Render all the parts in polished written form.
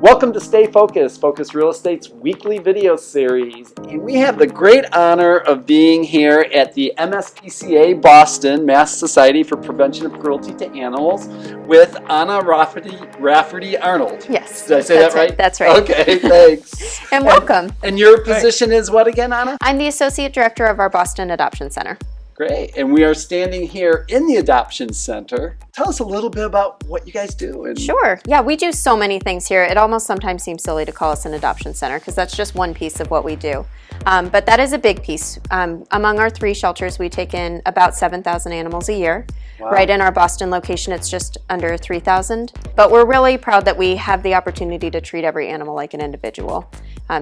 Welcome to Stay Focused, Focus Real Estate's weekly video series. And we have the great honor of being here at the MSPCA Boston, Mass Society for Prevention of Cruelty to Animals, with Anna Rafferty Arnold. Yes. Did I say that right? That's right. Okay, thanks. And welcome. And your position is what again, Anna? I'm the Associate Director of our Boston Adoption Center. Great. And we are standing here in the Adoption Center. Tell us a little bit about what you guys do. Sure. Yeah, we do so many things here. It almost sometimes seems silly to call us an adoption center because that's just one piece of what we do. But that is a big piece. Among our 3 shelters, we take in about 7,000 animals a year. Wow. Right in our Boston location, it's just under 3,000. But we're really proud that we have the opportunity to treat every animal like an individual.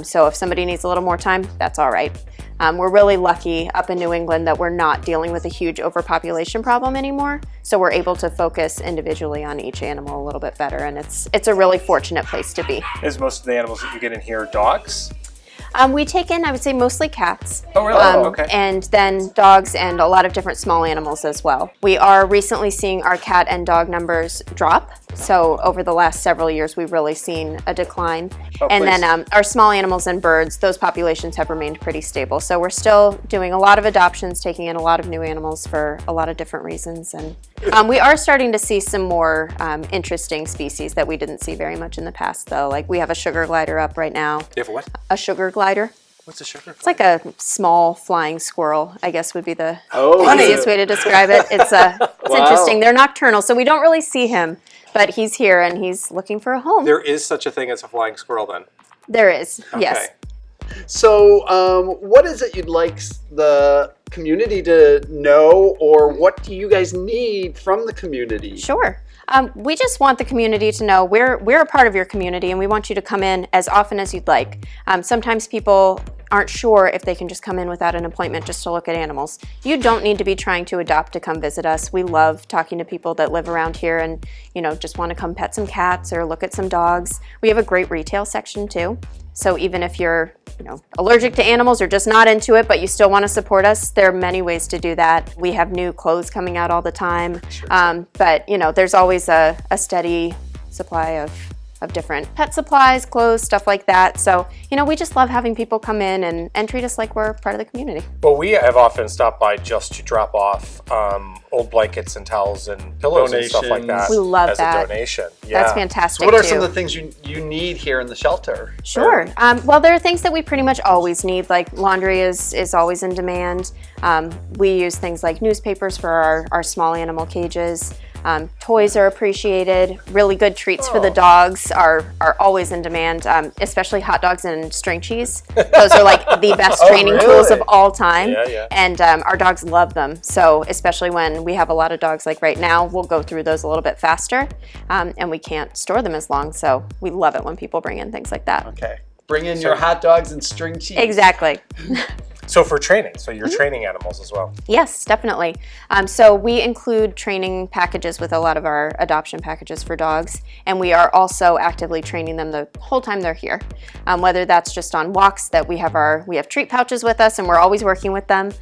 So if somebody needs a little more time, that's all right. We're really lucky up in New England that we're not dealing with a huge overpopulation problem anymore. So we're able to focus individually on each animal a little bit better. And it's a really fortunate place to be. Is most of the animals that you get in here dogs? We take in, I would say, mostly cats. Oh, really? Okay. And then dogs and a lot of different small animals as well. We are recently seeing our cat and dog numbers drop. So over the last several years, we've really seen a decline. Then our small animals and birds, those populations have remained pretty stable. So we're still doing a lot of adoptions, taking in a lot of new animals for a lot of different reasons. And we are starting to see some more interesting species that we didn't see very much in the past, though. Like we have a sugar glider up right now. You have a what? A sugar glider. What's a sugar glider? It's like a small flying squirrel, I guess would be the Funny. easiest way to describe it. It's interesting. They're nocturnal, so we don't really see him, but he's here and he's looking for a home. There is such a thing as a flying squirrel then? There is, Okay. yes. So what is it you'd like the community to know, or what do you guys need from the community? Sure. We just want the community to know we're a part of your community and we want you to come in as often as you'd like. Sometimes people aren't sure if they can just come in without an appointment just to look at animals. You don't need to be trying to adopt to come visit us. We love talking to people that live around here and just want to come pet some cats or look at some dogs. We have a great retail section too. So even if you're allergic to animals or just not into it, but you still want to support us, there are many ways to do that. We have new clothes coming out all the time. But there's always a steady supply of different pet supplies, clothes, stuff like that. So, we just love having people come in and treat us like we're part of the community. Well, we have often stopped by just to drop off old blankets and towels and pillows and stuff like that. We love as that. a donation. Yeah. That's fantastic. So what are too. some of the things you need here in the shelter? Sure. Well, there are things that we pretty much always need, like laundry is always in demand. We use things like newspapers for our small animal cages. Toys are appreciated. Really good treats for the dogs are always in demand, especially hot dogs and string cheese. Those are like the best training tools of all time. Yeah. And our dogs love them. So especially when we have a lot of dogs like right now, we'll go through those a little bit faster and we can't store them as long. So we love it when people bring in things like that. Okay. Bring in your hot dogs and string cheese. Exactly. So for training, so you're training animals as well? Yes, definitely. So we include training packages with a lot of our adoption packages for dogs, and we are also actively training them the whole time they're here. Whether that's just on walks that we have treat pouches with us and we're always working with them,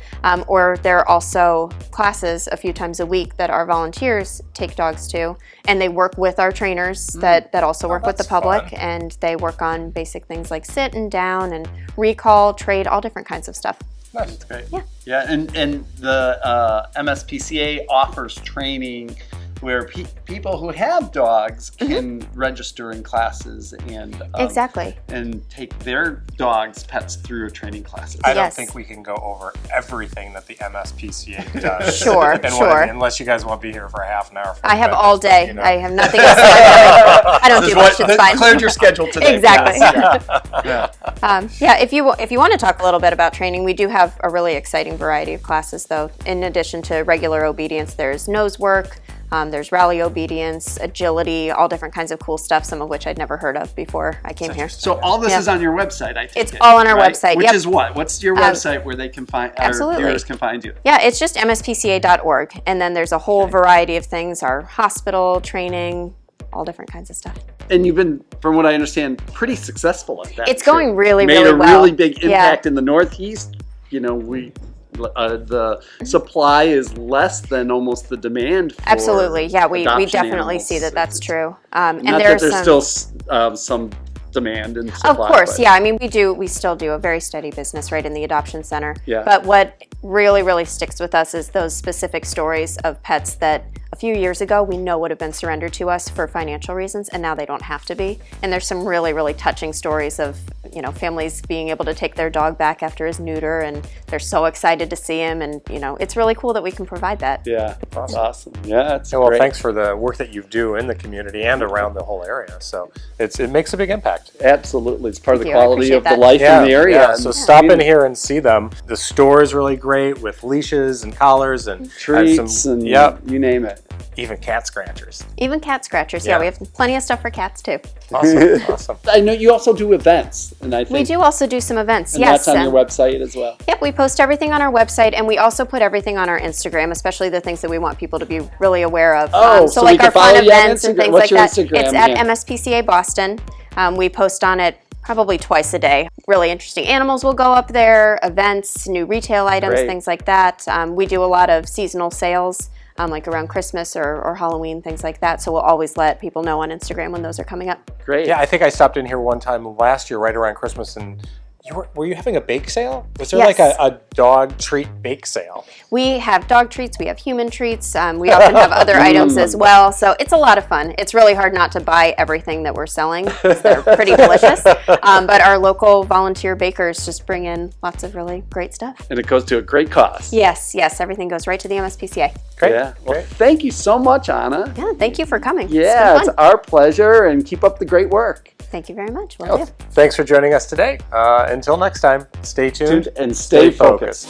or there are also classes a few times a week that our volunteers take dogs to, and they work with our trainers that also work with the public, and they work on basic things like sit and down and recall, trade, all different kinds of stuff. That's great. Yeah. And the MSPCA offers training where people who have dogs can register in classes and exactly. and take their dogs' pets through training classes. I don't think we can go over everything that the MSPCA does. Sure. Unless you guys want to be here for a half an hour. I have all day. I have nothing else. I don't do much. It's fine. Cleared your schedule today. Exactly. Yeah. If you want to talk a little bit about training, we do have a really exciting variety of classes, though. In addition to regular obedience, there's nose work. There's rally obedience, agility, all different kinds of cool stuff, some of which I'd never heard of before I came here. So all this is on your website, I think. It's all on our website. Which is what? What's your website where they can find, our viewers can find you? Yeah, it's just mspca.org. And then there's a whole variety of things, our hospital, training, all different kinds of stuff. And you've been, from what I understand, pretty successful at that. It's going really, Made really a well. really big impact in the Northeast. The supply is less than almost the demand for Absolutely. Yeah, we adoption definitely animals. see that that's true. And Not there's that there's still some demand and supply. Of course, but- yeah. I mean, we still do a very steady business right in the adoption center. Yeah. But what really sticks with us is those specific stories of pets that a few years ago we know would have been surrendered to us for financial reasons, and now they don't have to be. And there's some really touching stories of, you know, families being able to take their dog back after his neuter, and they're so excited to see him, and you know, it's really cool that we can provide that. Yeah, awesome. Yeah, it's well, great. thanks for the work that you do in the community and around the whole area. So it makes a big impact. Absolutely, it's part of the Thank you. I quality of the appreciate life Yeah, in the area. yeah. And So stop in here and see them. The store is really great with leashes and collars and treats and yep, you name it. even cat scratchers. Even cat scratchers. Yeah, Yeah. we have plenty of stuff for cats too. Awesome, awesome. I know you also do events, and I think We do also do some events. and yes. that's on your website as well. Yep, we post everything on our website, and we also put everything on our Instagram, especially the things that we want people to be really aware of. Oh, so so we like can our fun follow you on events and Instagram. things What's like your that. Instagram It's at handle? MSPCA Boston. We post on it probably twice a day. Really interesting animals will go up there, events, new retail items, Great. things like that. We do a lot of seasonal sales, like around Christmas or Halloween, things like that. So we'll always let people know on Instagram when those are coming up. Great. Yeah, I think I stopped in here one time last year, right around Christmas, and were you having a bake sale? Was there Yes. like a dog treat bake sale? We have dog treats, we have human treats, we often have other items as well. So it's a lot of fun. It's really hard not to buy everything that we're selling because they're pretty delicious. But our local volunteer bakers just bring in lots of really great stuff. And it goes to a great cause. Yes, everything goes right to the MSPCA. Great. Yeah. Well, Great. thank you so much, Anna. Yeah, thank you for coming. Yeah, it's it's been fun. our pleasure, and keep up the great work. Thank you very much. Will Well, do. thanks for joining us today. Until next time, stay tuned And stay focused.